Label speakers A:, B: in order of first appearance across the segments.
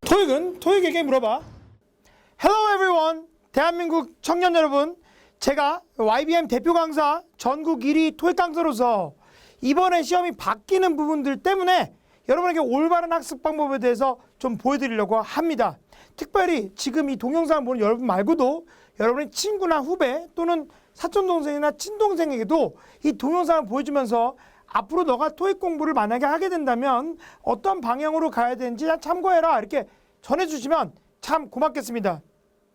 A: 토익은 토익에게 물어봐. Hello everyone. 대한민국 청년 여러분, 제가 YBM 대표 강사, 전국 1위 토익 강사로서 이번에 시험이 바뀌는 부분들 때문에 여러분에게 올바른 학습 방법에 대해서 좀 보여드리려고 합니다. 특별히 지금 이 동영상을 보는 여러분 말고도 여러분의 친구나 후배 또는 사촌동생이나 친동생에게도 이 동영상을 보여주면서 앞으로 너가 토익 공부를 만약에 하게 된다면 어떤 방향으로 가야 되는지 참고해라, 이렇게 전해주시면 참 고맙겠습니다.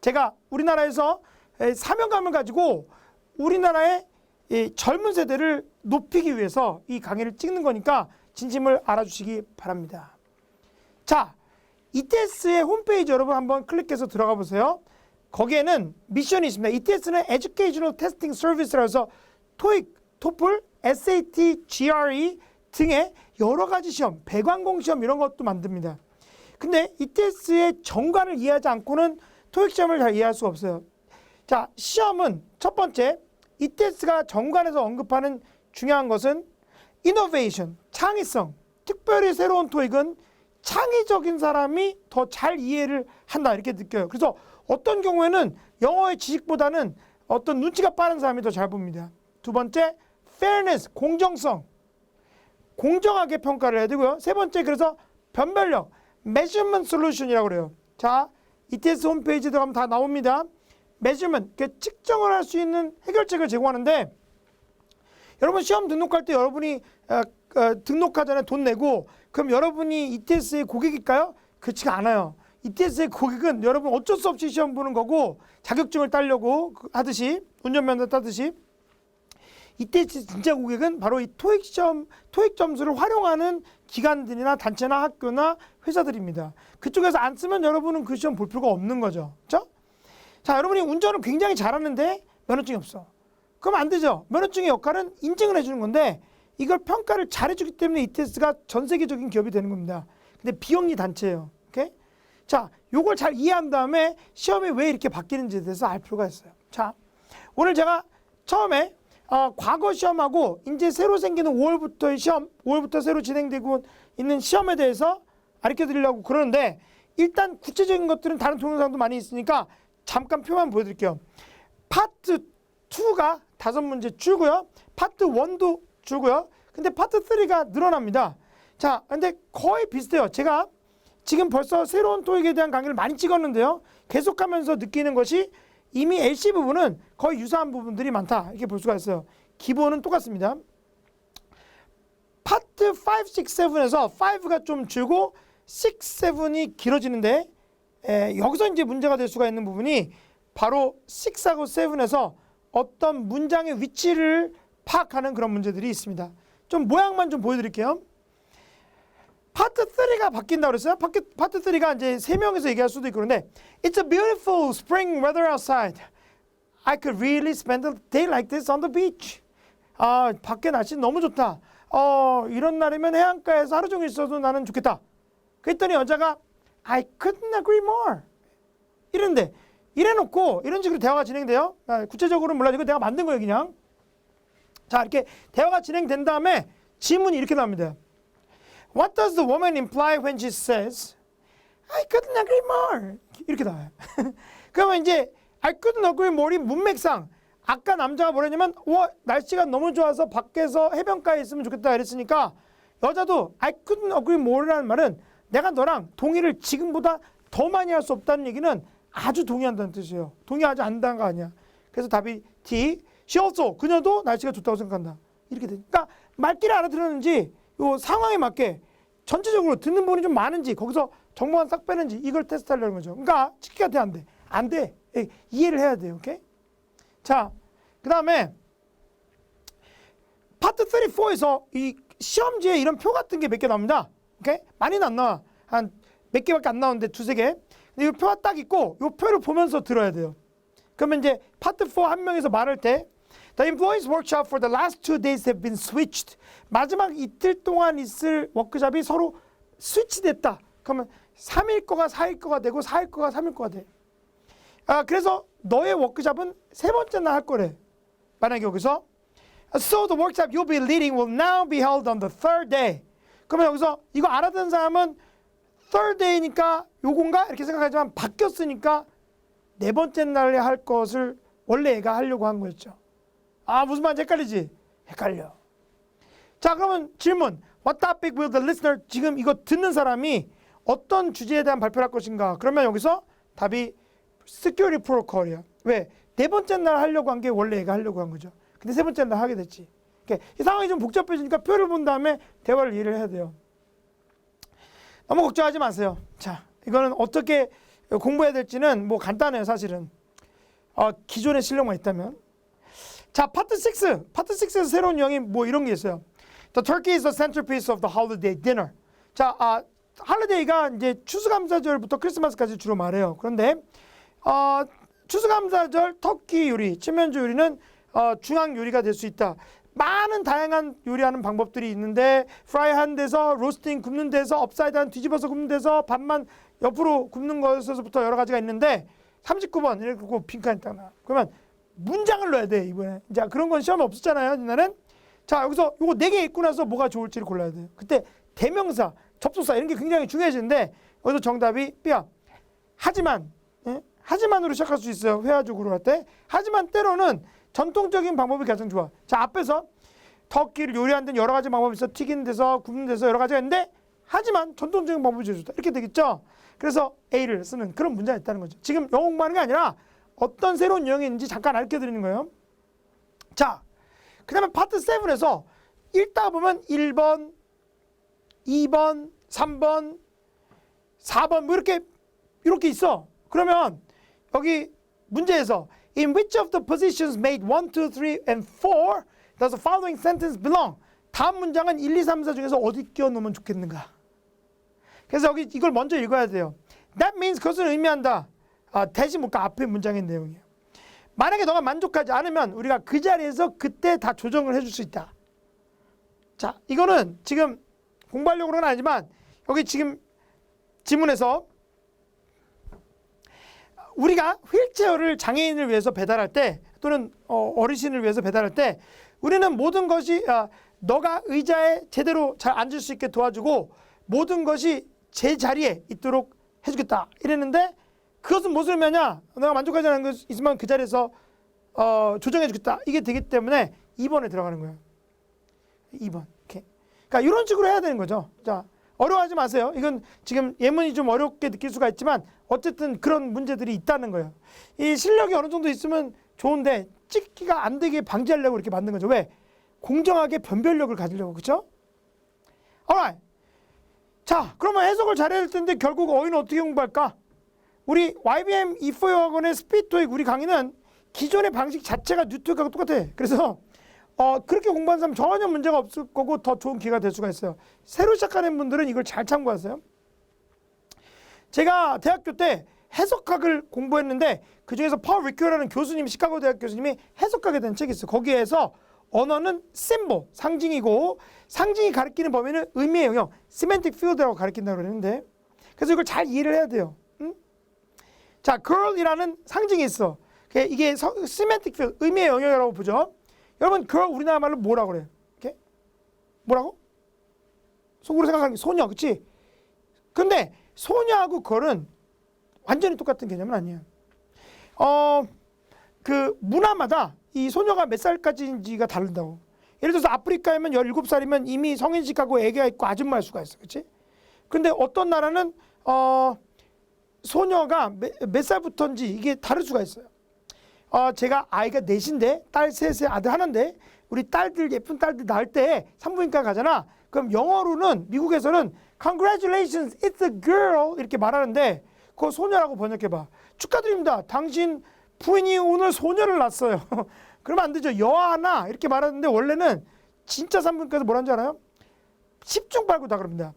A: 제가 우리나라에서 사명감을 가지고 우리나라의 젊은 세대를 높이기 위해서 이 강의를 찍는 거니까 진심을 알아주시기 바랍니다. 자, ETS의 홈페이지 여러분 한번 클릭해서 들어가 보세요. 거기에는 미션이 있습니다. ETS는 Educational Testing Service라고 해서 토익, 토플, SAT, GRE 등의 여러 가지 시험, 배관공 시험 이런 것도 만듭니다. 근데 ETS의 정관을 이해하지 않고는 토익 시험을 잘 이해할 수가 없어요. 자, 시험은 첫 번째, ETS가 정관에서 언급하는 중요한 것은 이노베이션, 창의성. 특별히 새로운 토익은 창의적인 사람이 더 잘 이해를 한다, 이렇게 느껴요. 그래서 어떤 경우에는 영어의 지식보다는 어떤 눈치가 빠른 사람이 더 잘 봅니다. 두 번째, fairness, 공정성. 공정하게 평가를 해야 되고요. 세 번째, 그래서 변별력, measurement solution이라고 그래요. 자, ETS 홈페이지에 들어가면 다 나옵니다. measurement, 측정을 할 수 있는 해결책을 제공하는데, 여러분 시험 등록할 때 여러분이 등록하잖아요. 돈 내고. 그럼 여러분이 ETS의 고객일까요? 그렇지가 않아요. ETS의 고객은 여러분 어쩔 수 없이 시험 보는 거고, 자격증을 따려고 하듯이, 운전면허 따듯이, ETS 진짜 고객은 바로 이 토익 시험, 토익 점수를 활용하는 기관들이나 단체나 학교나 회사들입니다. 그쪽에서 안 쓰면 여러분은 그 시험 볼 필요가 없는 거죠. 그렇죠? 자, 여러분이 운전을 굉장히 잘하는데 면허증이 없어. 그럼 안 되죠. 면허증의 역할은 인증을 해주는 건데, 이걸 평가를 잘해주기 때문에 ETS가 전 세계적인 기업이 되는 겁니다. 근데 비영리 단체예요. 오케이? 자, 요걸 잘 이해한 다음에 시험이 왜 이렇게 바뀌는지에 대해서 알 필요가 있어요. 자, 오늘 제가 처음에 과거 시험하고 이제 새로 생기는 5월부터의 시험, 5월부터 새로 진행되고 있는 시험에 대해서 가르쳐 드리려고 그러는데, 일단 구체적인 것들은 다른 동영상도 많이 있으니까 잠깐 표만 보여드릴게요. 파트 2가 5문제 줄고요. 파트 1도 줄고요. 근데 파트 3가 늘어납니다. 자, 근데 거의 비슷해요. 제가 지금 벌써 새로운 토익에 대한 강의를 많이 찍었는데요. 계속하면서 느끼는 것이 이미 LC 부분은 거의 유사한 부분들이 많다, 이렇게 볼 수가 있어요. 기본은 똑같습니다. 파트 5, 6, 7에서 5가 좀 줄고 6, 7이 길어지는데, 여기서 이제 문제가 될 수가 있는 부분이 바로 6하고 7에서 어떤 문장의 위치를 파악하는 그런 문제들이 있습니다. 좀 모양만 좀 보여드릴게요. 파트 3가 바뀐다고 그랬어요. 파트 3가 이제 3명에서 얘기할 수도 있고, 그런데 It's a beautiful spring weather outside. I could really spend a day like this on the beach. 아, 밖에 날씨 너무 좋다. 이런 날이면 해안가에서 하루 종일 있어도 나는 좋겠다. 그랬더니 여자가 I couldn't agree more. 이런데 이래놓고 이런 식으로 대화가 진행돼요. 구체적으로는 몰라도 이거 내가 만든 거예요, 그냥. 자, 이렇게 대화가 진행된 다음에 질문이 이렇게 나옵니다. What does the woman imply when she says I couldn't agree more? 이렇게 나와요. 그러면 이제 I couldn't agree more이 문맥상, 아까 남자가 뭐랬냐면 날씨가 너무 좋아서 밖에서 해변가에 있으면 좋겠다 이랬으니까, 여자도 I couldn't agree more라는 말은 내가 너랑 동의를 지금보다 더 많이 할 수 없다는 얘기는 아주 동의한다는 뜻이에요. 동의하지 않는다는 거 아니야. 그래서 답이 T. She also, 그녀도 날씨가 좋다고 생각한다. 이렇게 돼. 그러니까 말귀를 알아들었는지, 요 상황에 맞게 전체적으로 듣는 부분이 좀 많은지, 거기서 정보만 싹 빼는지, 이걸 테스트하려는 거죠. 그러니까 치기가 돼, 안 돼? 안 돼. 이해를 해야 돼요. 오케이? 자, 그 다음에 파트 34에서 이 시험지에 이런 표 같은 게 몇 개 나옵니다. 오케이? 많이는 안 나와. 한 몇 개밖에 안 나오는데 2-3개. 근데 이 표가 딱 있고 이 표를 보면서 들어야 돼요. 그러면 이제 파트 4 한 명에서 말할 때 The employees workshop for the last 2 days have been switched. 마지막 이틀 동안 있을 워크숍이 서로 스위치됐다. 그러면 3일 거가 4일 거가 되고 4일 거가 3일 거가 돼. 그래서 너의 워크숍은 세 번째 날 할 거래. 만약에 여기서 So the workshop you'll be leading will now be held on the third day. 그러면 여기서 이거 알아듣는 사람은 third day니까 요건가 이렇게 생각하지만 바뀌었으니까 네 번째 날에 할 것을 원래 얘가 하려고 한 거였죠. 아, 무슨 말인지 헷갈리지? 헷갈려. 자, 그러면 질문. What topic will the listener, 지금 이거 듣는 사람이 어떤 주제에 대한 발표를 할 것인가? 그러면 여기서 답이 security protocol이야. 왜? 네 번째 날 하려고 한 게 원래 얘가 하려고 한 거죠. 근데 세 번째 날 하게 됐지. 그러니까 이 상황이 좀 복잡해지니까 표를 본 다음에 대화를 이해를 해야 돼요. 너무 걱정하지 마세요. 자, 이거는 어떻게 공부해야 될지는 뭐 간단해요, 사실은. 기존의 실력만 있다면. 자, 파트 6. 파트 6에서 새로운 유형이 뭐 이런 게 있어요. The turkey is the centerpiece of the holiday dinner. 자, 할리데이가 이제 추수감사절부터 크리스마스까지 주로 말해요. 그런데 추수감사절 터키 요리, 칠면조 요리는 중앙 요리가 될 수 있다. 많은 다양한 요리하는 방법들이 있는데 프라이한 데서 로스팅 굽는 데서 업사이드한 뒤집어서 굽는 데서 반만 옆으로 굽는 것에서부터 여러 가지가 있는데 39번 이렇게 빈칸이 딱 나와. 그러면 문장을 넣어야 돼 이번에. 자, 그런 건 시험에 없었잖아요 옛날엔. 자, 여기서 요거 4개 읽고 나서 뭐가 좋을지를 골라야 돼요. 그때 대명사, 접속사 이런 게 굉장히 중요해지는데 여기서 정답이 B야. 하지만, 예? 하지만으로 시작할 수 있어요. 회화적으로 할 때. 하지만 때로는 전통적인 방법이 가장 좋아. 자, 앞에서 터키를 요리하는 데는 여러 가지 방법이 있어. 튀기는 데서 굽는 데서 여러 가지가 있는데 하지만 전통적인 방법이 제일 좋다. 이렇게 되겠죠. 그래서 A를 쓰는 그런 문제가 있다는 거죠. 지금 영어 공부하는 게 아니라 어떤 새로운 유형이 있는지 잠깐 알려드리는 거예요. 자, 그 다음에 파트 7에서 읽다 보면 1번, 2번, 3번, 4번 뭐 이렇게 있어. 그러면 여기 문제에서 In which of the positions made 1, 2, 3, and 4 does the following sentence belong? 다음 문장은 1, 2, 3, 4 중에서 어디 끼워놓으면 좋겠는가? 그래서 여기 이걸 먼저 읽어야 돼요. That means 그것을 의미한다. 대신 뭔가 앞에 문장의 내용이에요. 만약에 너가 만족하지 않으면 우리가 그 자리에서 그때 다 조정을 해줄 수 있다. 자, 이거는 지금 공부하려고는 아니지만 여기 지금 지문에서 우리가 휠체어를 장애인을 위해서 배달할 때 또는 어르신을 위해서 배달할 때 우리는 모든 것이 너가 의자에 제대로 잘 앉을 수 있게 도와주고 모든 것이 제 자리에 있도록 해주겠다 이랬는데 그것은 무슨 의미냐? 내가 만족하지 않는 것 있으면 그 자리에서 조정해주겠다. 이게 되기 때문에 2번에 들어가는 거예요. 2번. 이렇게. 그러니까 이런 식으로 해야 되는 거죠. 자, 어려워하지 마세요. 이건 지금 예문이 좀 어렵게 느낄 수가 있지만 어쨌든 그런 문제들이 있다는 거예요. 이 실력이 어느 정도 있으면 좋은데 찍기가 안 되게 방지하려고 이렇게 만든 거죠. 왜? 공정하게 변별력을 가지려고. 그렇죠? alright. 자, 그러면 해석을 잘해야 될 텐데 결국 어휘는 어떻게 공부할까? 우리 YBM E4 학원의 스피드 토익 우리 강의는 기존의 방식 자체가 뉴토익하고 똑같아. 그래서 그렇게 공부하는 사람 전혀 문제가 없을 거고 더 좋은 기회가 될 수가 있어요. 새로 시작하는 분들은 이걸 잘 참고하세요. 제가 대학교 때 해석학을 공부했는데 그중에서 파울 리큐어라는 교수님이 시카고 대학 교수님이 해석하게 된 책이 있어요. 거기에서 언어는 심볼, 상징이고 상징이 가리키는 범위는 의미의 영역, semantic field라고 가리킨다고 그러는데 그래서 이걸 잘 이해를 해야 돼요. 응? 자, girl이라는 상징이 있어. 이게 semantic field, 의미의 영역이라고 보죠. 여러분, girl 우리나라 말로 뭐라고 그래요? 이렇게? 뭐라고? 속으로 생각하는 게 소녀, 그렇지? 근데 소녀하고 girl은 완전히 똑같은 개념은 아니에요. 그 문화마다 이 소녀가 몇 살까지인지가 다른다고. 예를 들어서 아프리카에면 17살이면 이미 성인식하고 애기가 있고 아줌마일 수가 있어. 그렇지? 근데 어떤 나라는 소녀가 몇 살부터인지 이게 다를 수가 있어요. 제가 아이가 넷인데 딸 셋에 아들 하나인데 우리 딸들 예쁜 딸들 낳을 때 산부인과 가잖아. 그럼 영어로는 미국에서는 Congratulations, it's a girl 이렇게 말하는데 그거 소녀라고 번역해봐. 축하드립니다. 당신 부인이 오늘 소녀를 낳았어요. 그러면 안 되죠. 여아나 이렇게 말하는데 원래는 진짜 산부인과에서 뭐라는 줄 알아요? 10중 빨고 다 그럽니다.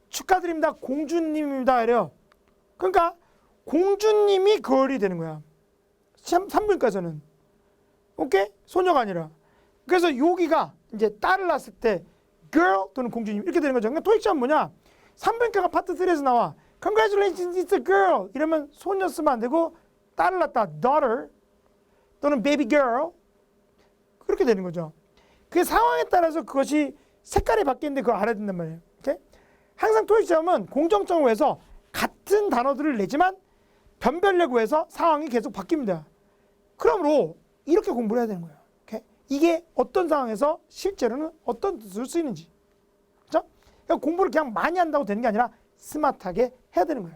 A: 축하드립니다. 공주님입니다. 이래요. 그러니까 공주님이 걸이 되는 거야. 산부인과에서는. 오케이? 소녀가 아니라. 그래서 여기가 이제 딸을 낳았을 때 girl 또는 공주님 이렇게 되는 거죠. 그러니까 토익 시험 뭐냐? 산부인과가 파트 3에서 나와. Congratulations, it's a girl. 이러면 소녀 쓰면 안 되고 딸을 낳았다. daughter 또는 baby girl 그렇게 되는 거죠. 그게 상황에 따라서 그것이 색깔이 바뀌는데 그걸 알아야 된단 말이에요. 오케이? 항상 토익 시험은 공정성을 위해서 같은 단어들을 내지만 변별력을 위해서 상황이 계속 바뀝니다. 그러므로 이렇게 공부를 해야 되는 거예요. 오케이? 이게 어떤 상황에서 실제로는 어떤 뜻으로 쓰이는지. 그렇죠? 그러니까 공부를 그냥 많이 한다고 되는 게 아니라 스마트하게 해야 되는 거예요.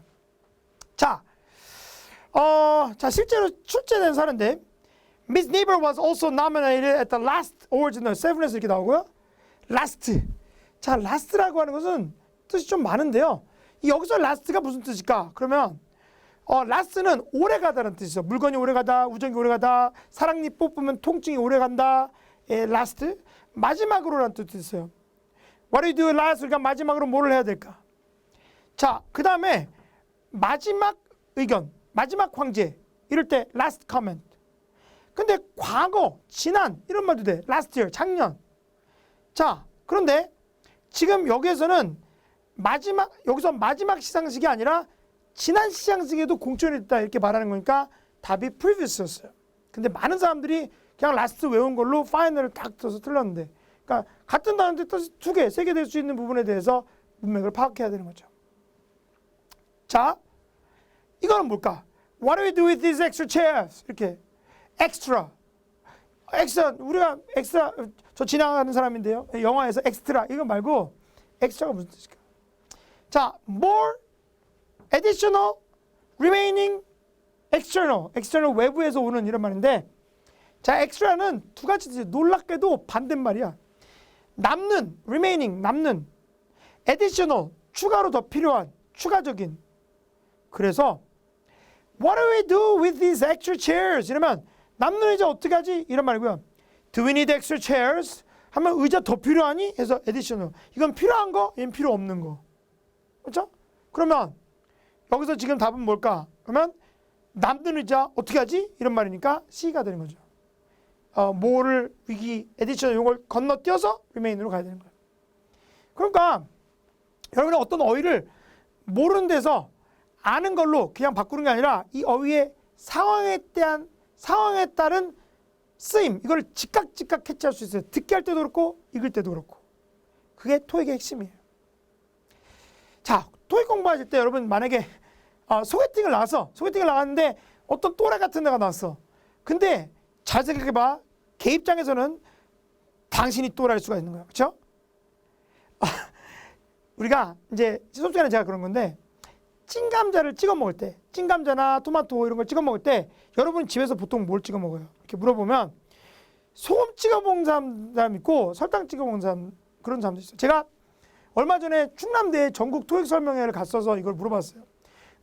A: 자, 실제로 출제된 사례인데 Miss Neighbor was also nominated at the last awards in the seventh 이렇게 나오고요. last. 자, last라고 하는 것은 뜻이 좀 많은데요. 여기서 last가 무슨 뜻일까? 그러면 last는 오래가다라는 뜻이죠. 물건이 오래가다, 우정이 오래가다, 사랑니 뽑으면 통증이 오래간다. last. 마지막으로라는 뜻이 있어요. What do you do last? 그러니까 마지막으로 뭘 해야 될까? 자, 그 다음에 마지막 의견, 마지막 황제. 이럴 때 last comment. 근데 과거, 지난 이런 말도 돼. last year, 작년. 자, 그런데 지금 여기에서는 여기서 마지막 시상식이 아니라 지난 시상식에도 공천이 있다 이렇게 말하는 거니까 답이 previous였어요. 근데 많은 사람들이 그냥 last 외운 걸로 final을 딱 써서 틀렸는데, 그러니까 같은 단어인데 뜻이 두 개, 세 개 될 수 있는 부분에 대해서 문맥을 파악해야 되는 거죠. 자, 이거는 뭘까? What do we do with these extra chairs? 이렇게 extra, 우리가 엑스트라, 저 지나가는 사람인데요. 영화에서 엑스트라 이거 말고 엑스트라가 무슨 뜻일까? 자, more, additional, remaining, external 외부에서 오는 이런 말인데, 자, extra는 두 가지 뜻이에요. 놀랍게도 반대말이야. 남는, remaining, 남는, additional, 추가로 더 필요한, 추가적인. 그래서 what do we do with these extra chairs? 이러면 남는 의자 어떻게 하지? 이런 말이고요. Do we need extra chairs? 하면 의자 더 필요하니? 해서 additional. 이건 필요한 거, 얘는 필요 없는 거. 그렇죠? 그러면 여기서 지금 답은 뭘까? 그러면 남는 의자 어떻게 하지? 이런 말이니까 C가 되는 거죠. 뭐를 위기, additional 이걸 건너뛰어서 remain으로 가야 되는 거예요. 그러니까 여러분은 어떤 어휘를 모르는 데서 아는 걸로 그냥 바꾸는 게 아니라 이 어휘의 상황에 따른 쓰임, 이걸 즉각 캐치할 수 있어요. 듣기 할 때도 그렇고 읽을 때도 그렇고. 그게 토익의 핵심이에요. 자, 토익 공부하실 때 여러분 만약에 소개팅을 나갔는데 어떤 또래 같은 애가 나왔어. 근데 잘 생각해봐. 걔 입장에서는 당신이 또래일 수가 있는 거예요. 그렇죠? 우리가 이제 수업 시간에 제가 그런 건데 찐감자를 찍어 먹을 때, 찐감자나 토마토 이런 걸 찍어 먹을 때 여러분 집에서 보통 뭘 찍어 먹어요? 이렇게 물어보면 소금 찍어 먹는 사람 있고 설탕 찍어 먹는 사람, 그런 사람도 있어요. 제가 얼마 전에 충남대 전국 토익 설명회를 갔어서 이걸 물어봤어요.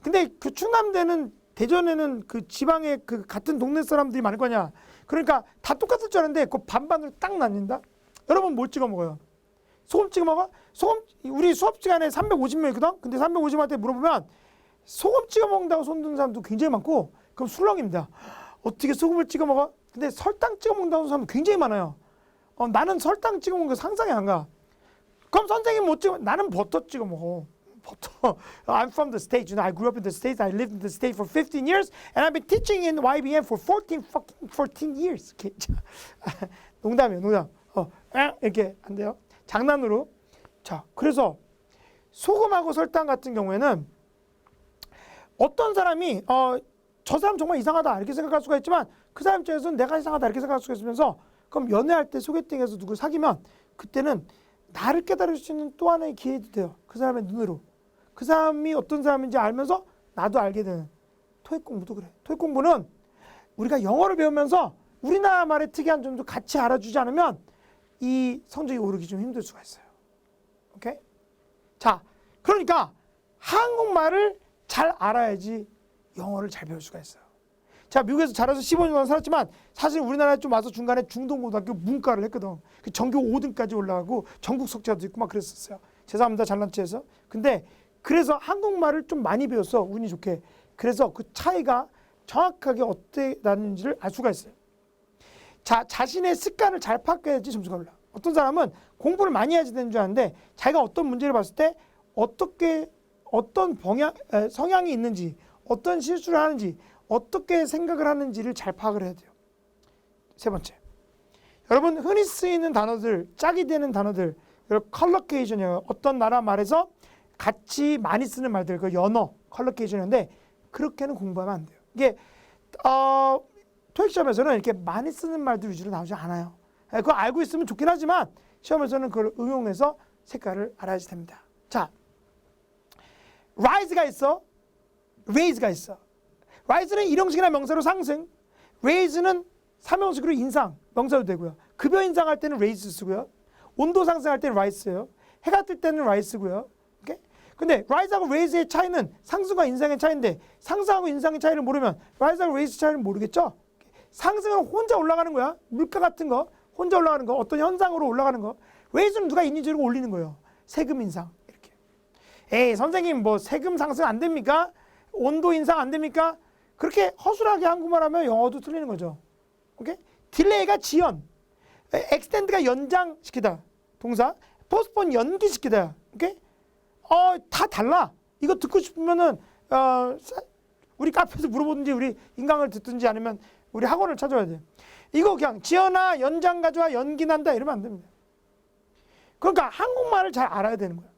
A: 근데 그 충남대는 대전에는 그 지방에 그 같은 동네 사람들이 많을 거냐? 그러니까 다 똑같을 줄 알았는데 그 반반으로 딱 나뉜다. 여러분 뭘 찍어 먹어요? 소금 찍어 먹어? 소금, 우리 수업 시간에 350명 있거든? 근데 350명한테 물어보면 소금 찍어 먹는다고 손드는 사람도 굉장히 많고, 그럼 술렁입니다. 어떻게 소금을 찍어 먹어? 근데 설탕 찍어 먹는다고 사람 굉장히 많아요. 나는 설탕 찍어 먹는 거 상상이 안 가. 그럼 선생님 못 찍어? 나는 버터 찍어 먹어. 버터. I'm from the States. You know, I grew up in the States. I lived in the States for 15 years, and I've been teaching in YBM for 14 years. 농담이에요, 농담. 이렇게 안 돼요. 장난으로. 자, 그래서 소금하고 설탕 같은 경우에는 어떤 사람이 저 사람 정말 이상하다 이렇게 생각할 수가 있지만 그 사람 입장에서는 내가 이상하다 이렇게 생각할 수가 있으면서, 그럼 연애할 때 소개팅에서 누굴 사귀면 그때는 나를 깨달을 수 있는 또 하나의 기회도 돼요. 그 사람의 눈으로. 그 사람이 어떤 사람인지 알면서 나도 알게 되는. 토익 공부도 그래. 토익 공부는 우리가 영어를 배우면서 우리나라 말의 특이한 점도 같이 알아주지 않으면 이 성적이 오르기 좀 힘들 수가 있어요. 오케이? 자, 그러니까 한국말을 잘 알아야지 영어를 잘 배울 수가 있어요. 자, 미국에서 자라서 15년 동안 살았지만 사실 우리나라에 좀 와서 중간에 중동고등학교 문과를 했거든. 그 전교 5등까지 올라가고 전국 석자도 있고 막 그랬었어요. 죄송합니다, 잘난 체해서. 근데 그래서 한국말을 좀 많이 배웠어, 운이 좋게. 그래서 그 차이가 정확하게 어떻게 나는지를 알 수가 있어요. 자, 자신의 습관을 잘 파악해야지 점수가 올라. 어떤 사람은 공부를 많이 해야지 되는 줄 아는데 자기가 어떤 문제를 봤을 때 어떻게 어떤 성향이 있는지, 어떤 실수를 하는지, 어떻게 생각을 하는지를 잘 파악을 해야 돼요. 세 번째, 여러분 흔히 쓰이는 단어들, 짝이 되는 단어들, 컬러케이션이에요. 어떤 나라 말에서 같이 많이 쓰는 말들, 그 연어 컬러케이션인데 그렇게는 공부하면 안 돼요. 이게 토익 시험에서는 이렇게 많이 쓰는 말들 위주로 나오지 않아요. 그거 알고 있으면 좋긴 하지만 시험에서는 그걸 응용해서 색깔을 알아야지 됩니다. 자, rise가 있어, raise가 있어. rise는 일형식이나 명사로 상승, raise는 삼형식으로 인상, 명사도 되고요. 급여 인상할 때는 raise 쓰고요. 온도 상승할 때는 rise예요. 해가 뜰 때는 rise고요. 오케이? 근데 rise하고 raise의 차이는 상승과 인상의 차이인데 상승하고 인상의 차이를 모르면 rise하고 raise 차이를 모르겠죠? 상승은 혼자 올라가는 거야. 물가 같은 거 혼자 올라가는 거, 어떤 현상으로 올라가는 거. raise는 누가 인위적으로 올리는 거예요. 세금 인상 이렇게. 에이 선생님 뭐 세금 상승 안 됩니까? 온도 인상 안 됩니까? 그렇게 허술하게 한국말하면 영어도 틀리는 거죠. 오케이? 딜레이가 지연, extend가 연장시키다 동사, postpone 연기시키다. 오케이? 다 달라. 이거 듣고 싶으면은 우리 카페에서 물어보든지 우리 인강을 듣든지 아니면 우리 학원을 찾아야 돼. 이거 그냥 지연아, 연장 가져와, 연기난다 이러면 안 됩니다. 그러니까 한국말을 잘 알아야 되는 거야.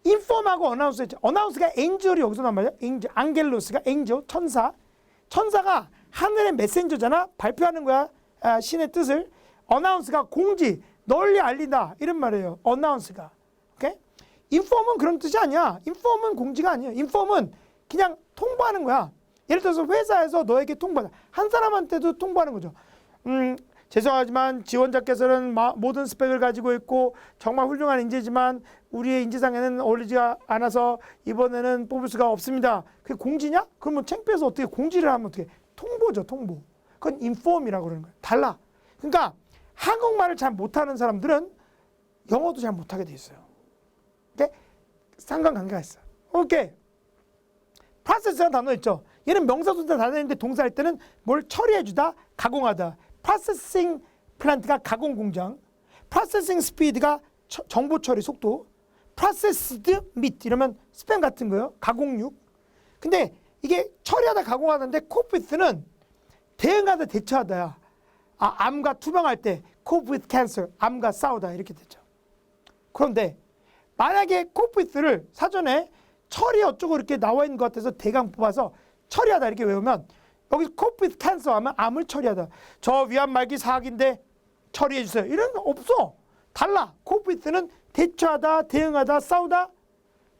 A: inform하고 announce 했죠. announce가 angel이 여기서 나온 말이야. angel, angelos가 angel, 천사. 천사가 하늘의 메신저잖아. 발표하는 거야. 신의 뜻을. announce가 공지, 널리 알린다 이런 말이에요. announce가. 오케이? inform은 그런 뜻이 아니야. inform은 공지가 아니에요. inform은 그냥 통보하는 거야. 예를 들어서 회사에서 너에게 통보하다. 한 사람한테도 통보하는 거죠. 죄송하지만 지원자께서는 모든 스펙을 가지고 있고 정말 훌륭한 인재지만 우리의 인재상에는 어울리지 않아서 이번에는 뽑을 수가 없습니다. 그게 공지냐? 그러면 창피해서 어떻게 공지를 하면 어떻게? 통보죠, 통보. 그건 inform이라고 그러는 거예요. 달라. 그러니까 한국말을 잘 못하는 사람들은 영어도 잘 못하게 돼 있어요. 오케이? 상관관계가 있어요. 오케이. process라는 단어 있죠. 얘는 명사동사 단어인데 동사할 때는 뭘 처리해주다, 가공하다. processing plant가 가공 공장, processing speed가 정보 처리 속도, processed meat 이러면 스팸 같은 거요, 가공육. 근데 이게 처리하다, 가공하다인데 cope with는 대응하다, 대처하다야. 암과 투병할 때 cope with cancer, 암과 싸우다 이렇게 되죠. 그런데 만약에 cope with를 사전에 처리 어쩌고 이렇게 나와 있는 것 같아서 대강 뽑아서 처리하다 이렇게 외우면 여기 cope with cancer 하면 암을 처리하다. 저 위암 말기 사학인데 처리해 주세요. 이런 거 없어. 달라. cope with는 대처하다, 대응하다, 싸우다.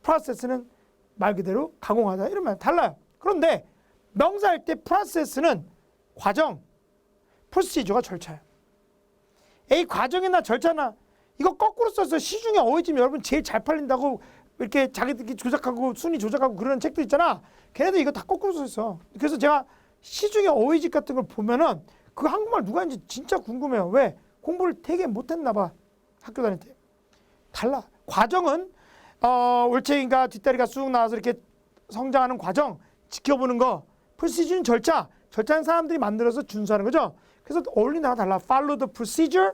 A: process는 말 그대로 가공하다. 이러면 달라요. 그런데 명사할 때 process는 과정, procedure가 절차예요. 에이 과정이나 절차나 이거 거꾸로 써서 시중에 어휘지면 여러분 제일 잘 팔린다고 이렇게 자기들끼리 조작하고 순위 조작하고 그러는 책들 있잖아. 걔네들 이거 다 거꾸로 썼어. 그래서 제가 시중에 어휘집 같은 걸 보면은 그 한국말 누가 했는지 진짜 궁금해요. 왜? 공부를 되게 못했나 봐. 학교 다닐 때. 달라. 과정은 올챙이가 뒷다리가 쑥 나와서 이렇게 성장하는 과정 지켜보는 거. 프로시저는 절차. 절차는 사람들이 만들어서 준수하는 거죠. 그래서 어울리는 단어가 달라. follow the procedure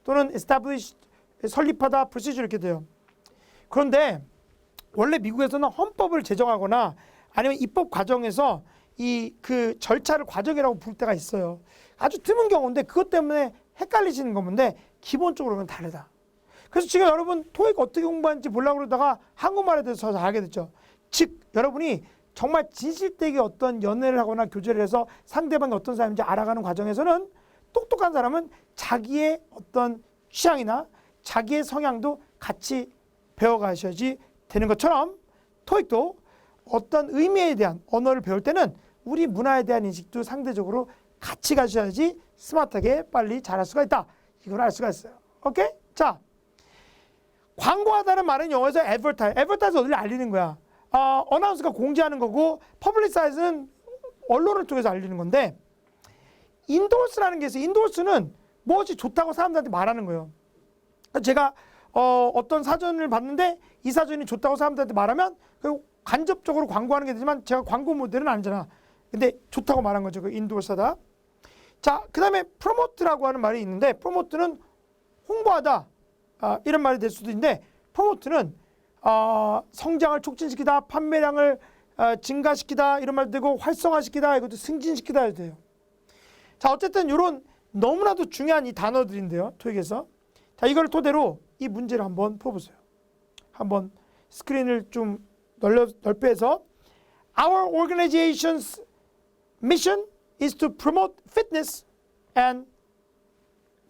A: 또는 establish 설립하다 procedure 이렇게 돼요. 그런데 원래 미국에서는 헌법을 제정하거나 아니면 입법 과정에서 그 절차를 과정이라고 부를 때가 있어요. 아주 드문 경우인데 그것 때문에 헷갈리시는 건데 기본적으로는 다르다. 그래서 지금 여러분 토익 어떻게 공부하는지 보려고 그러다가 한국말에 대해서 잘 알게 됐죠. 즉 여러분이 정말 진실되게 어떤 연애를 하거나 교제를 해서 상대방이 어떤 사람인지 알아가는 과정에서는 똑똑한 사람은 자기의 어떤 취향이나 자기의 성향도 같이 배워가셔야지 되는 것처럼 토익도 어떤 의미에 대한 언어를 배울 때는 우리 문화에 대한 인식도 상대적으로 같이 가셔야지 스마트하게 빨리 잘할 수가 있다. 이걸 알 수가 있어요. 오케이? 자, 광고하다는 말은 영어에서 advertise. advertise 어디를 알리는 거야. 어나운스가 공지하는 거고 publicize는 언론을 통해서 알리는 건데 endorse라는 게 있어요. endorse는 무엇이 좋다고 사람들한테 말하는 거예요. 제가 어떤 사전을 봤는데 이 사전이 좋다고 사람들한테 말하면 간접적으로 광고하는 게 되지만 제가 광고 모델은 아니잖아. 근데 좋다고 말한 거죠. 그 endorse하다. 자, 그 다음에 promote라고 하는 말이 있는데 promote는 홍보하다 이런 말이 될 수도 있는데 promote는 성장을 촉진시키다, 판매량을 증가시키다 이런 말도 되고 활성화시키다 이것도 승진시키다 해도 돼요. 자, 어쨌든 이런 너무나도 중요한 이 단어들인데요. 토익에서. 자, 이걸 토대로 이 문제를 한번 풀어보세요. 한번 스크린을 좀 넓혀서 Our organization's mission is to promote fitness and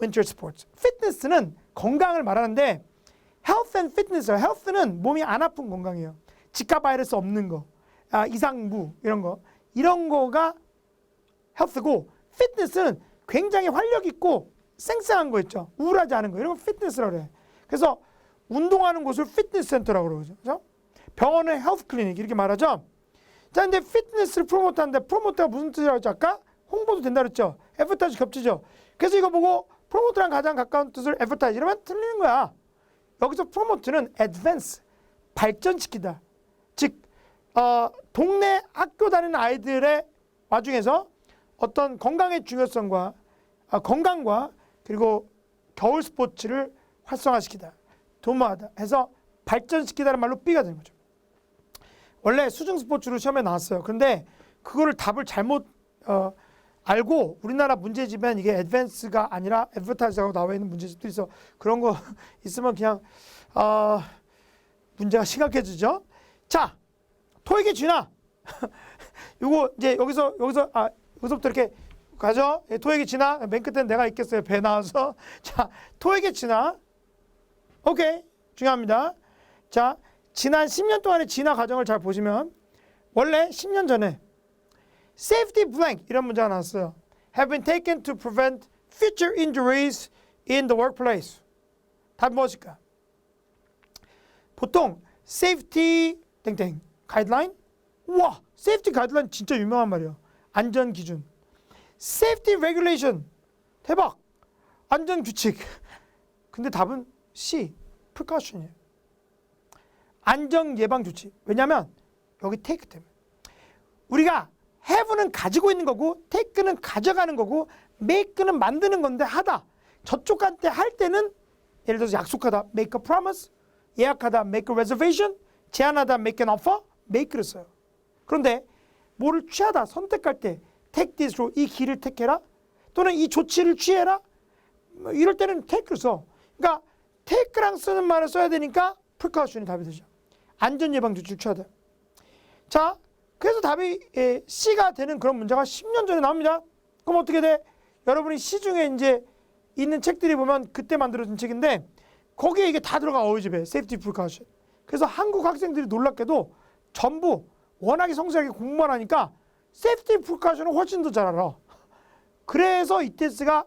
A: winter sports. fitness는 건강을 말하는데 health and fitness, health는 몸이 안 아픈 건강이에요. 지카 바이러스 없는 거, 이상무 이런 거가 health고 fitness는 굉장히 활력 있고 쌩쌩한 거 있죠. 우울하지 않은 거 이런 거 fitness라고 그래. 그래서 운동하는 곳을 피트니스 센터라고 그러죠. 그렇죠? 병원은 헬스 클리닉 이렇게 말하죠. 자, 근데 피트니스를 프로모트하는데 프로모트가 무슨 뜻이라고 했죠? 아까 홍보도 된다 그랬죠. 애버타이즈 겹치죠. 그래서 이거 보고 프로모트랑 가장 가까운 뜻을 애버타이즈 이러면 틀리는 거야. 여기서 프로모트는 advance, 발전시키다. 즉 동네 학교 다니는 아이들의 와중에서 어떤 건강의 중요성과 건강과 그리고 겨울 스포츠를 활성화시키다. 도모하다 해서 발전시키다는 말로 B가 되는 거죠. 원래 수중 스포츠로 시험에 나왔어요. 그런데 그거를 답을 잘못 알고 우리나라 문제집엔 이게 advance가 아니라 advertise라고 나와 있는 문제집도 있어. 그런 거 있으면 그냥 문제가 심각해지죠. 자, 토익의 진화. 요거 이제 여기서부터 이렇게 가죠. 토익의 진화. 맨 끝에는 내가 있겠어요. 배 나와서. 자, 토익의 진화. 오케이. 중요합니다. 자, 지난 10년 동안의 진화 과정을 잘 보시면 원래 10년 전에 safety blank 이런 문제가 나왔어요. have been taken to prevent future injuries in the workplace. 답이 무엇일까? 보통 safety 땡땡 가이드라인? 우와, safety 가이드라인 진짜 유명한 말이에요. 안전 기준. safety regulation. 대박. 안전 규칙. 근데 답은 C. precaution이에요. 안전 예방 조치. 왜냐하면 여기 take 때문에. 우리가 have는 가지고 있는 거고 take는 가져가는 거고 make는 만드는 건데 하다. 저쪽한테 할 때는 예를 들어서 약속하다 make a promise, 예약하다 make a reservation, 제안하다 make an offer, make를 써요. 그런데 뭐를 취하다 선택할 때 take this road, 이 길을 택해라 또는 이 조치를 취해라 이럴 때는 take를 써. 그러니까 take랑 쓰는 말을 써야 되니까 precaution이 답이 되죠. 안전 예방 조치를 취하다. 자, 그래서 답이 C가 되는 그런 문제가 10년 전에 나옵니다. 그럼 어떻게 돼? 여러분이 시중에 이제 있는 책들이 보면 그때 만들어진 책인데 거기에 이게 다 들어가 어휘집에 safety precaution. 그래서 한국 학생들이 놀랍게도 전부 워낙에 성실하게 공부만 하니까 safety precaution을 훨씬 더 잘 알아. 그래서 이테스가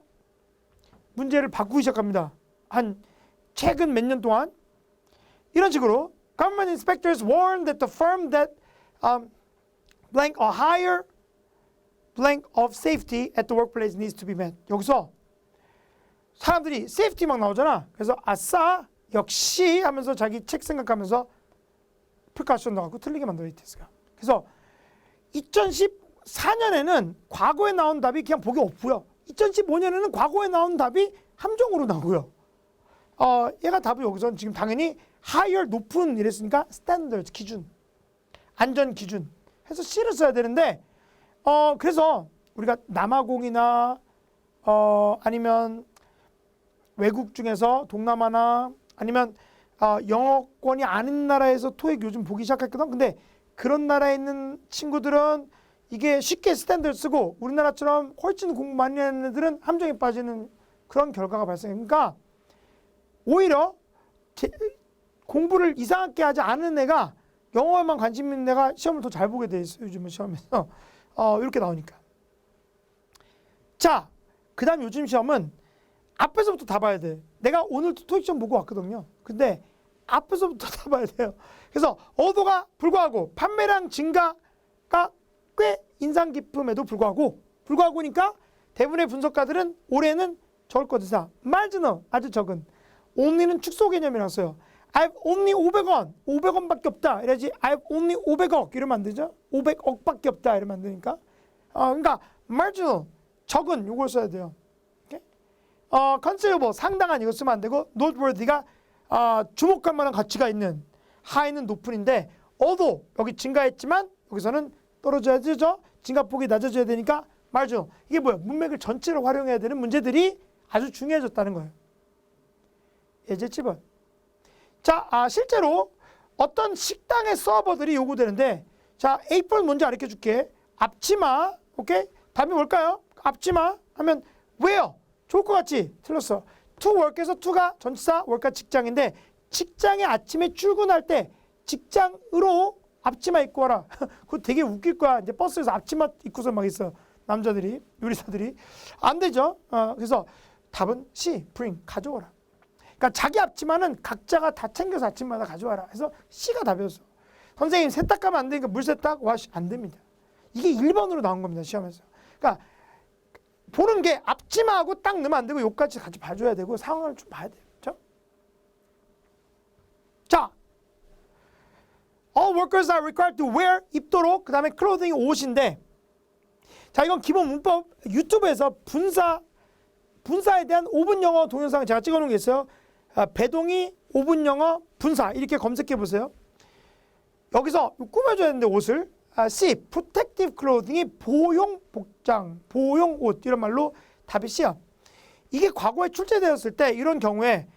A: 문제를 바꾸기 시작합니다. 한 최근 몇 년 동안 이런 식으로 government inspectors warn that the firm that blank a higher blank of safety at the workplace needs to be met. 여기서 사람들이 safety 막 나오잖아. 그래서 아싸 역시 하면서 자기 책 생각하면서 precaution 나가고 틀리게 만들어 이테스가. 그래서 2014년에는 과거에 나온 답이 그냥 보기 없고요. 2015년에는 과거에 나온 답이 함정으로 나오고요. 얘가 답이 여기서 지금 당연히 higher 높은 이랬으니까 standard 기준, 안전 기준 해서 C를 써야 되는데 그래서 우리가 남아공이나 아니면 외국 중에서 동남아나 아니면 영어권이 아닌 나라에서 토익 요즘 보기 시작했거든. 근데 그런 나라에 있는 친구들은 이게 쉽게 스탠더드 쓰고 우리나라처럼 훨씬 공부 많이 하는 애들은 함정에 빠지는 그런 결과가 발생하니까 오히려 공부를 이상하게 하지 않은 애가 영어에만 관심 있는 애가 시험을 더 잘 보게 돼 있어요. 요즘은 시험에서 이렇게 나오니까. 자, 그 다음 요즘 시험은 앞에서부터 다 봐야 돼. 내가 오늘도 토익 시험 보고 왔거든요. 근데 앞에서부터 다 봐야 돼요. 그래서 어도가 불구하고 판매량 증가가 꽤 인상 깊음에도 불구하고니까 대부분의 분석가들은 올해는 적을 것이다. marginal 아주 적은. only는 축소 개념이라고 써요. I've only 500원. 500원밖에 없다. 이래야지 I've only 500억 이러면 안 되죠. 500억밖에 없다 이러면 안 되니까. 그러니까 marginal 적은 이걸 써야 돼요. considerable 상당한 이거 쓰면 안 되고 noteworthy가 주목할 만한 가치가 있는 high는 높은인데 although 여기 증가했지만 여기서는 떨어져야 되죠. 증가폭이 낮아져야 되니까 marginal. 이게 뭐야? 문맥을 전체로 활용해야 되는 문제들이 아주 중요해졌다는 거예요. 예제 7번. 자, 실제로 어떤 식당의 서버들이 요구되는데, 자, A4 뭔지 가르쳐 줄게. 앞치마, 오케이? 답이 뭘까요? 앞치마 하면 where? 좋을 것 같지? 틀렸어. to work에서 to가 전치사, work가 직장인데, 직장에 아침에 출근할 때 직장으로 앞치마 입고 와라. 그거 되게 웃길 거야. 이제 버스에서 앞치마 입고서 막 있어. 남자들이, 요리사들이. 안 되죠? 그래서 답은 C, bring, 가져오라. 그러니까 자기 앞치마는 각자가 다 챙겨서 아침마다 가져와라. 그래서 C가 답이었어. 선생님 세탁하면 안 되니까 물 세탁? 와시 안 됩니다. 이게 1번으로 나온 겁니다. 시험에서. 그러니까 보는 게 앞치마하고 딱 넣으면 안 되고 요까지 같이 봐줘야 되고 상황을 좀 봐야 돼요. 그렇죠? 자, all workers are required to wear 입도록 그 다음에 clothing이 옷인데 자 이건 기본 문법 유튜브에서 분사에 대한 5분 영어 동영상 제가 찍어놓은 게 있어요. 배동이 5분 영어 분사 이렇게 검색해 보세요. 여기서 꾸며줘야 되는데 옷을 C, protective clothing이 보호용 복장, 보호용 옷 이런 말로 답이 C야. 이게 과거에 출제되었을 때 이런 경우에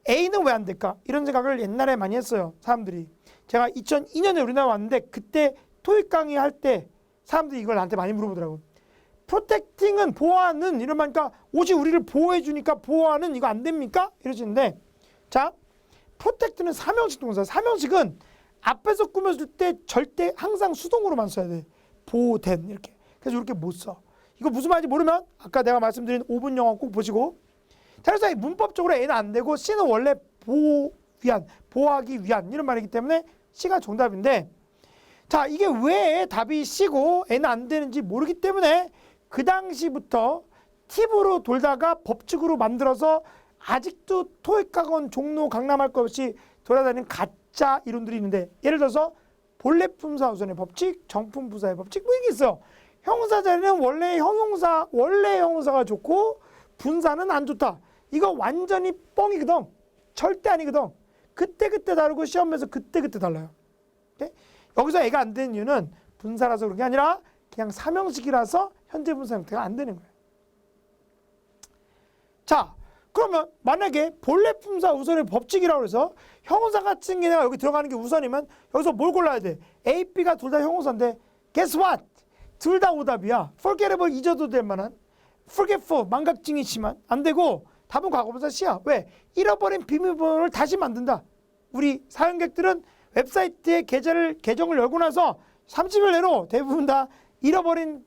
A: A는 왜 안 될까? 이런 생각을 옛날에 많이 했어요. 사람들이. 제가 2002년에 우리나라 왔는데 그때 토익 강의 할 때 사람들이 이걸 나한테 많이 물어보더라고. 프로텍팅은 보호하는 이런 말니까 옷이 우리를 보호해 주니까 보호하는 이거 안 됩니까? 이러시는데 자 프로텍트는 삼형식 동사. 삼형식은 앞에서 꾸며줄 때 절대 항상 수동으로만 써야 돼. 보호된 이렇게. 그래서 이렇게 못 써. 이거 무슨 말인지 모르면 아까 내가 말씀드린 5분 영어 꼭 보시고 자 그래서 문법적으로 A는 안 되고 C는 원래 보호하기 위한 이런 말이기 때문에 C가 정답인데 자 이게 왜 답이 C고 A는 안 되는지 모르기 때문에 그 당시부터 팁으로 돌다가 법칙으로 만들어서 아직도 토익학원 종로 강남할 것 없이 돌아다니는 가짜 이론들이 있는데 예를 들어서 본래품사 우선의 법칙, 정품부사의 법칙 뭐 이게 있어요. 형용사 자리는 원래 형용사가 좋고 분사는 안 좋다. 이거 완전히 뻥이거든. 절대 아니거든. 그때그때 다르고 시험에서 그때그때 달라요. 오케이? 여기서 애가 안 되는 이유는 분사라서 그런 게 아니라 그냥 삼형식이라서 현재 분사 형태가 안 되는 거예요. 자, 그러면 만약에 본래 품사 우선의 법칙이라고 해서 형용사 같은 게 내가 여기 들어가는 게 우선이면 여기서 뭘 골라야 돼? A, B가 둘 다 형용사인데 guess what? 둘 다 오답이야. forgettable 잊어도 될 만한 forgetful 망각증이 심한 안 되고 답은 과거분사 C야. 왜? 잃어버린 비밀번호를 다시 만든다. 우리 사용객들은 웹사이트에 계정을 열고 나서 30일 내로 대부분 다 잃어버린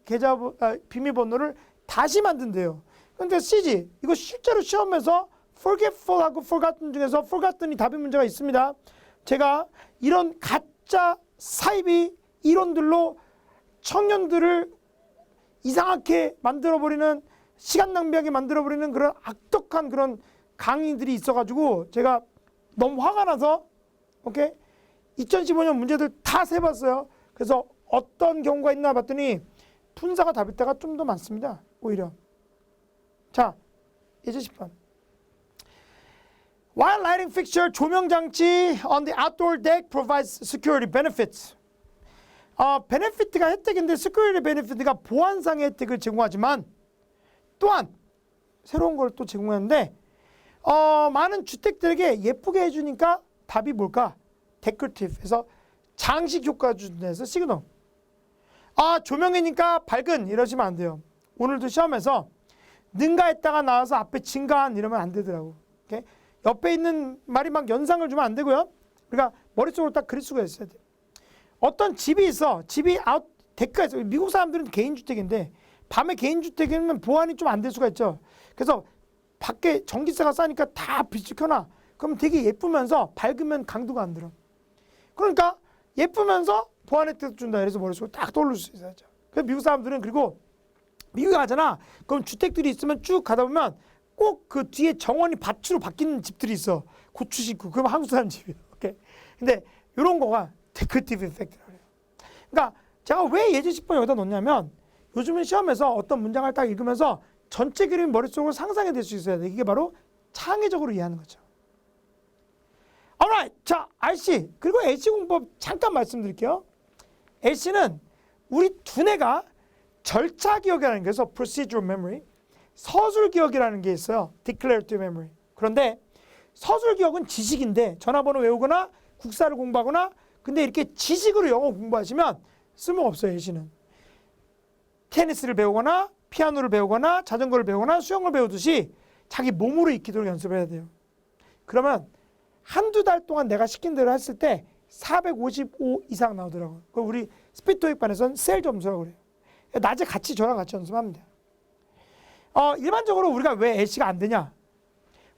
A: 비밀번호를 다시 만든대요. 근데 C지. 이거 실제로 시험에서 forgetful하고 forgotten 중에서 forgotten이 답인 문제가 있습니다. 제가 이런 가짜 사이비 이론들로 청년들을 이상하게 만들어버리는 시간 낭비하게 만들어버리는 그런 악독한 그런 강의들이 있어가지고 제가 너무 화가 나서 오케이 2015년 문제들 다 세봤어요. 그래서 어떤 경우가 있나 봤더니 분사가 답일 때가 좀 더 많습니다. 오히려. 자, 예제 10번. While lighting fixture, 조명장치 on the outdoor deck provides security benefits. 베네피트가 혜택인데 security benefit가 보안상의 혜택을 제공하지만 또한 새로운 걸 또 제공하는데 많은 주택들에게 예쁘게 해주니까 답이 뭘까? decorative에서 장식 효과 준다해서 시그널. 조명이니까 밝은 이러시면 안 돼요. 오늘도 시험에서 능가했다가 나와서 앞에 증가한 이러면 안 되더라고. 오케이? 옆에 있는 말이 막 연상을 주면 안 되고요. 그러니까 머릿속으로 딱 그릴 수가 있어야 돼요. 어떤 집이 있어. 집이 데크가 있어. 미국 사람들은 개인주택인데 밤에 개인주택이면 보안이 좀 안 될 수가 있죠. 그래서 밖에 전기세가 싸니까 다 빛을 켜놔. 그럼 되게 예쁘면서 밝으면 강도가 안 들어. 그러니까 예쁘면서 보안 혜택 준다. 그래서 머릿속으로 딱 떠올릴 수 있어야죠. 그래서 미국 사람들은 그리고 미국에 가잖아. 그럼 주택들이 있으면 쭉 가다 보면 꼭 그 뒤에 정원이 밭으로 바뀌는 집들이 있어. 고추 심고. 그럼 한국 사람 집이에요. 오케이. 근데 이런 거가 데코티브 이펙트라고 해요. 그러니까 제가 왜 예제 10번 여기다 넣냐면 요즘은 시험에서 어떤 문장을 딱 읽으면서 전체 그림이 머릿속으로 상상이 될 수 있어야 돼. 이게 바로 창의적으로 이해하는 거죠. alright. 자, RC. 그리고 LC 공법 잠깐 말씀드릴게요. LC는 우리 두뇌가 절차 기억이라는 게 있어. procedural memory. 서술 기억이라는 게 있어요. declarative memory. 그런데 서술 기억은 지식인데 전화번호 외우거나 국사를 공부하거나 근데 이렇게 지식으로 영어 공부하시면 쓸모없어요. 예시는. 테니스를 배우거나 피아노를 배우거나 자전거를 배우거나 수영을 배우듯이 자기 몸으로 익히도록 연습을 해야 돼요. 그러면 한두 달 동안 내가 시킨 대로 했을 때 455 이상 나오더라고요. 그럼 우리 스피드 토익반에서는 셀 점수라고 그래요. 낮에 같이 저랑 같이 연습하면 돼요. 일반적으로 우리가 왜 LC가 안 되냐?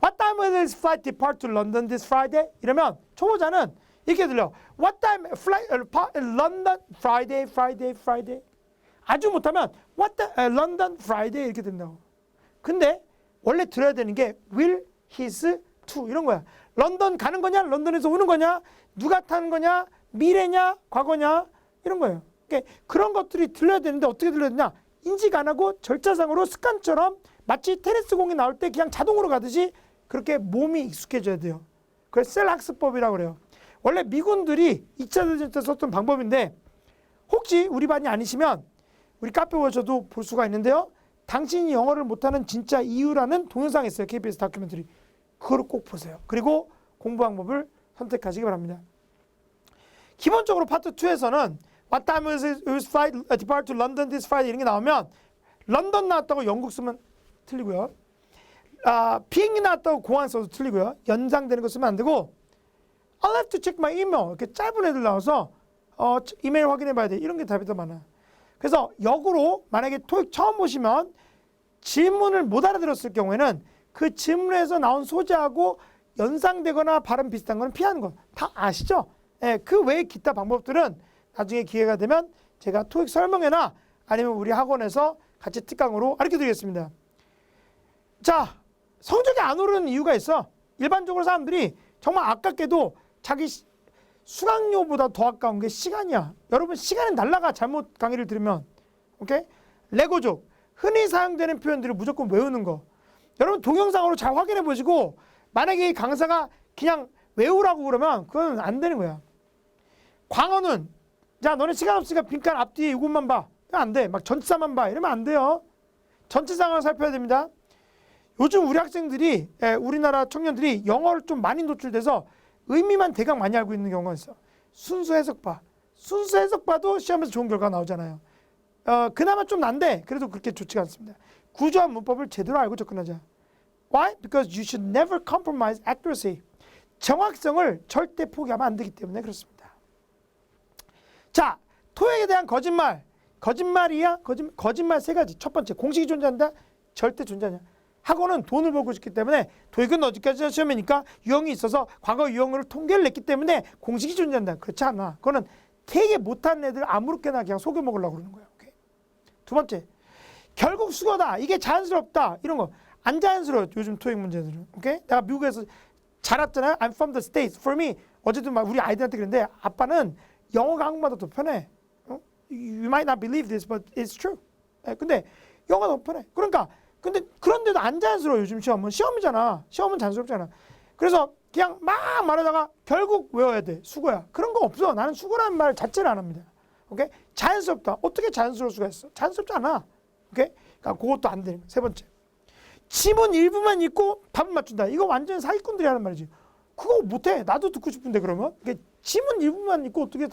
A: What time will this flight depart to London this Friday? 이러면 초보자는 이렇게 들려. What time flight London Friday, Friday, Friday. 아주 못하면 What the, London Friday 이렇게 된다고. 근데 원래 들어야 되는 게 will, his, to 이런 거야. 런던 가는 거냐? 런던에서 오는 거냐? 누가 타는 거냐? 미래냐? 과거냐? 이런 거예요. 그러니까 그런 것들이 들려야 되는데 어떻게 들려야 되냐? 인식 안 하고 절차상으로 습관처럼 마치 테니스 공이 나올 때 그냥 자동으로 가듯이 그렇게 몸이 익숙해져야 돼요. 그래서 셀 학습법이라고 그래요. 원래 미군들이 2차 대전 때 썼던 방법인데 혹시 우리 반이 아니시면 우리 카페 오셔도 볼 수가 있는데요. 당신이 영어를 못하는 진짜 이유라는 동영상이 있어요. KBS 다큐멘터리. 그걸 꼭 보세요. 그리고 공부 방법을 선택하시기 바랍니다. 기본적으로 파트 2에서는 What time is his flight depart to London this Friday 이런 게 나오면 런던 나왔다고 영국 쓰면 틀리고요. 비행기 나왔다고 공항 써도 틀리고요. 연상되는 거 쓰면 안 되고 I'll have to check my email 이렇게 짧은 애들 나와서 이메일 확인해 봐야 돼. 이런 게 답이 더 많아. 그래서 역으로 만약에 토익 처음 보시면 질문을 못 알아들었을 경우에는 그 질문에서 나온 소재하고 연상되거나 발음 비슷한 건 피하는 거 다 아시죠? 예, 그 외에 기타 방법들은 나중에 기회가 되면 제가 토익 설명회나 아니면 우리 학원에서 같이 특강으로 가르쳐 드리겠습니다. 자, 성적이 안 오르는 이유가 있어. 일반적으로 사람들이 정말 아깝게도 자기 수강료보다 더 아까운 게 시간이야. 여러분 시간은 날라가 잘못 강의를 들으면. 오케이? 레고족. 흔히 사용되는 표현들을 무조건 외우는 거. 여러분 동영상으로 잘 확인해 보시고 만약에 강사가 그냥 외우라고 그러면 그건 안 되는 거야. 광어는 자 너네 시간 없으니까 빈칸 앞뒤에 이것만 봐. 안 돼. 막 전치사만 봐. 이러면 안 돼요. 전체 상황을 살펴야 됩니다. 요즘 우리 학생들이 우리나라 청년들이 영어를 좀 많이 노출돼서 의미만 대강 많이 알고 있는 경우가 있어. 순수 해석봐. 순수 해석봐도 시험에서 좋은 결과가 나오잖아요. 그나마 좀 난데 그래도 그렇게 좋지가 않습니다. 구조와 문법을 제대로 알고 접근하자. Why? Because you should never compromise accuracy. 정확성을 절대 포기하면 안 되기 때문에 그렇습니다. 자, 토익에 대한 거짓말. 거짓말이야? 거짓말 세 가지. 첫 번째, 공식이 존재한다? 절대 존재하냐? 학원은 돈을 벌고 있기 때문에 토익은 어디까지 시험이니까 유형이 있어서 과거 유형으로 통계를 냈기 때문에 공식이 존재한다. 그렇지 않아. 그거는 되게 못한 애들 아무렇게나 그냥 속여 먹으려고 그러는 거야. 오케이. 두 번째, 결국 수거다. 이게 자연스럽다. 이런 거. 안 자연스러워. 요즘 토익 문제들은. 오케이? 내가 미국에서 자랐잖아요. I'm from the States. For me. 어제도 막 우리 아이들한테 그랬는데 아빠는 영어가 한국말보다 더 편해. You might not believe this, but it's true. 근데 영어가 더 편해. 그러니까 근데 그런데도 안 자연스러워. 요즘 시험은. 시험이잖아. 시험은 자연스럽잖아. 그래서 그냥 막 말하다가 결국 외워야 돼. 수고야. 그런 거 없어. 나는 수고라는 말 자체를 안 합니다. 오케이? 자연스럽다. 어떻게 자연스러울 수가 있어? 자연스럽지 않아. 오케이? 그러니까 그것도 안 되는 거. 세 번째. 지문 일부만 읽고 답을 맞춘다. 이거 완전 사기꾼들이 하는 말이지. 그거 못해. 나도 듣고 싶은데 그러면. 그러니까 지문 일부만 읽고 어떻게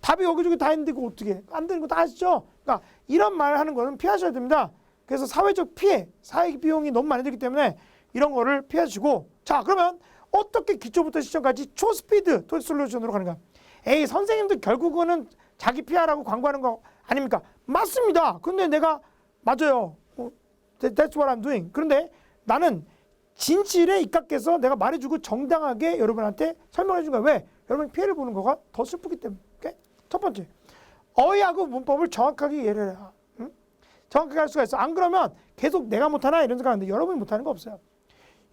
A: 답이 여기저기 다 있는데 그거 어떻게. 안 되는 거 다 아시죠? 그러니까 이런 말 하는 거는 피하셔야 됩니다. 그래서 사회적 피해, 사회 비용이 너무 많이 들기 때문에 이런 거를 피하시고 자 그러면 어떻게 기초부터 시점까지 초스피드 토익 솔루션으로 가는가? 에이 선생님들 결국은 자기 피하라고 광고하는 거 아닙니까? 맞습니다. 근데 내가 맞아요. That's what I'm doing. 그런데 나는 진실에 입각해서 내가 말해주고 정당하게 여러분한테 설명해 준 거야. 왜? 여러분이 피해를 보는 거가 더 슬프기 때문에. 오케이? 첫 번째, 어휘하고 문법을 정확하게 이해를 해라. 응? 정확하게 할 수가 있어. 안 그러면 계속 내가 못하나 이런 생각하는데 여러분이 못하는 거 없어요.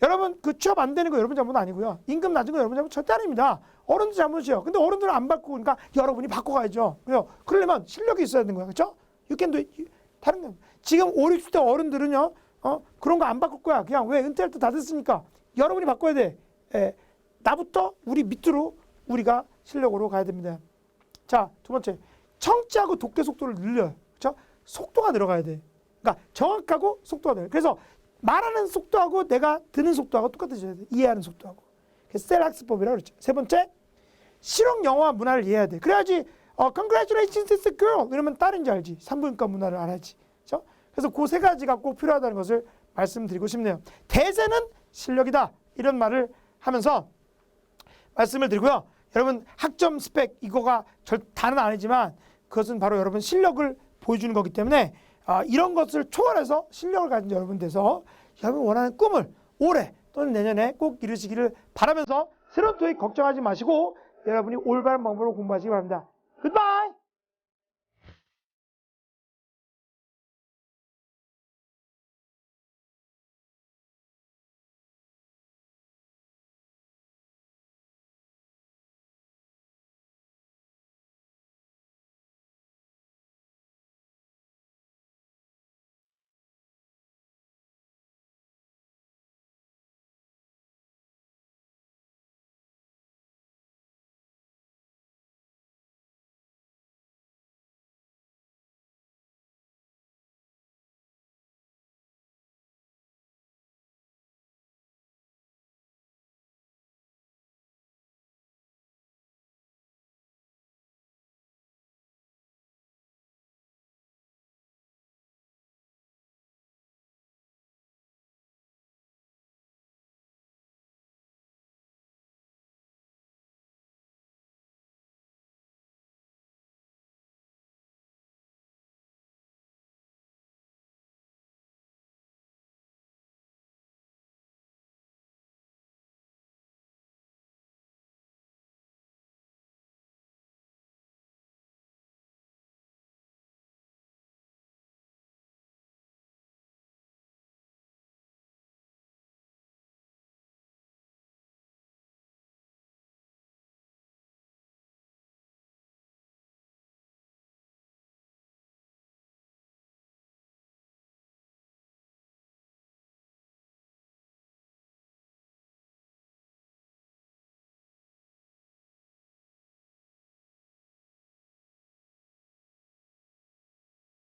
A: 여러분 그 취업 안 되는 거 여러분 잘못 아니고요. 임금 낮은 거 여러분 잘못 절대 아닙니다. 어른들 잘못이에요. 근데 어른들은 안 바꾸고 그러니까 여러분이 바꿔가야죠. 그래서 그러려면 실력이 있어야 되는 거야. 그렇죠? You can do it. 다른 거 지금 5, 60대 어른들은요. 그런 거 안 바꿀 거야. 그냥 왜 은퇴할 때 다 됐으니까 여러분이 바꿔야 돼. 나부터 우리 밑으로 우리가 실력으로 가야 됩니다. 자, 두 번째. 청취하고 독해 속도를 늘려요. 그렇죠? 속도가 들어가야 돼. 그러니까 정확하고 속도가 들어가야 돼. 그래서 말하는 속도하고 내가 듣는 속도하고 똑같아져야 돼. 이해하는 속도하고. 그래서 셀 학습법이라고 그랬죠. 세 번째, 실용 영어와 문화를 이해해야 돼. 그래야지 congratulations, it's a girl 이러면 딸인지 알지. 산부인과 문화를 알아야지. 그렇죠? 그래서 그 세 가지가 꼭 필요하다는 것을 말씀드리고 싶네요. 대세는 실력이다. 이런 말을 하면서 말씀을 드리고요. 여러분 학점 스펙 이거가 다는 아니지만 그것은 바로 여러분 실력을 보여주는 거기 때문에 이런 것을 초월해서 실력을 가진 여러분 돼서 여러분 원하는 꿈을 올해 또는 내년에 꼭 이루시기를 바라면서 새로운 토익 걱정하지 마시고 여러분이 올바른 방법으로 공부하시기 바랍니다. 굿바이!